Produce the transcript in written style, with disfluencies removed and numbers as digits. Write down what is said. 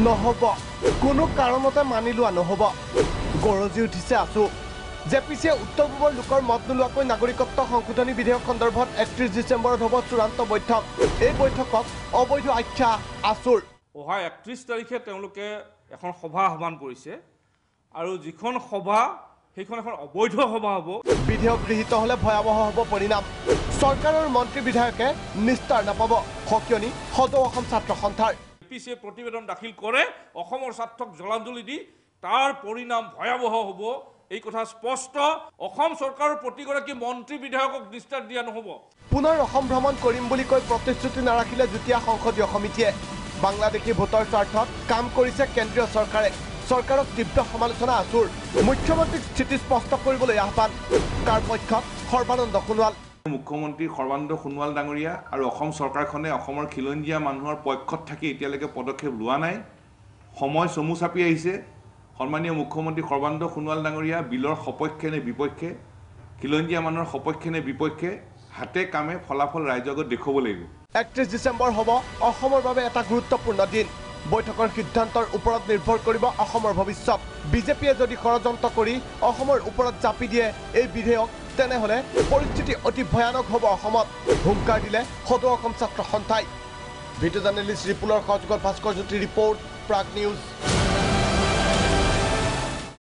নহ'ব কোনো কাৰণতে মানি লোৱা নহ'ব গৰজি উঠিছে আছু জেপিচিয়ে উত্তৰ পূবৰ লোকৰ মত নোলোৱাকৈ নাগৰিকত্ব সংশোধনী বিধেয়ক সন্দৰ্ভত 31 ডিচেম্বৰত হ'ব চূড়ান্ত বৈঠক এই বৈঠকত অবৈধ আখ্যা আছুৰ অহা 31 তাৰিখে তেওঁলোকে এখন সভা আহ্বান কৰিছে আৰু যিখন সভা সেইখন এখন অবৈধ সভা হ'ব বিধেয়ক গৃহীত হ'লে ভয়াৱহ হ'ব পৰিণাম চৰকাৰৰ মন্ত্ৰী বিধায়কে নিস্তাৰ নাপাব সকিয়নি সদৌ অসম ছাত্ৰ সন্থাৰ জেপিচিয়ে প্ৰতিবেদন দাখিল কৰে অসমৰ স্বাৰ্থক জলাঞ্জলি দি তাৰ পৰিণাম ভয়াৱহ হ'ব এই কথা স্পষ্ট অসম চৰকাৰৰ প্ৰতিগৰাকী মন্ত্ৰী বিধায়কক নিস্তাৰ দিয়া নহ'ব পুনৰ অসম ভ্ৰমণ কৰিম বুলি কৈ প্ৰতিশ্ৰুতি নাৰাখিলে যুটীয়া সংসদীয় সমিতিয়ে বাংলাদেশী ভোটৰ স্বাৰ্থত কাম কৰিছে কেন্দ্ৰীয় চৰকাৰে চৰকাৰক তীব্ৰ সমালোচনা আছুৰ মুখ্যমন্ত্ৰীক স্থিতি স্পষ্ট কৰিবলৈ আহ্বান কাৰ পক্ষত সৰ্বানন্দ সোণোৱাল মুখ্যমন্ত্ৰী সৰ্বানন্দ সোণোৱাল ডাঙৰীয়া আৰু অসম চৰকাৰখনে অসমৰ খিলঞ্জীয়া মানুহৰ পক্ষত থাকি এতিয়ালৈকে পদক্ষেপ লোৱা নাই সময় চমু চাপি আহিছে সন্মানীয় মুখ্যমন্ত্ৰী সৰ্বানন্দ সোণোৱাল ডাঙৰীয়া বিলৰ সপক্ষে নে বিপক্ষে খিলঞ্জীয়া মানুহৰ সপক্ষে নে বিপক্ষে হাতে কামে ফলাফল ৰাইজক দেখুৱাব লাগিব 31 ডিচেম্বৰ হ'ব অসমৰ বাবে এটা গুৰুত্বপূৰ্ণ দিন বৈঠকৰ সিদ্ধান্তৰ ওপৰত নিৰ্ভৰ কৰিব অসমৰ ভৱিষ্যত বিজেপিয়ে যদি ষড়যন্ত্ৰ কৰি অসমৰ ওপৰত জাপি দিয়ে এই বিধেয়ক তেনেহ'লে পৰিস্থিতি অতি ভয়ানক হ'ব অসমত হুংকাৰ দিলে সদৌ অসম ছাত্ৰ সন্থাই ভিডিঅ' জাৰ্নেলিষ্ট ৰিপুলৰ সহযোগত ভাস্কৰ জ্যোতি ৰিপৰ্ট প্ৰাগ নিউজ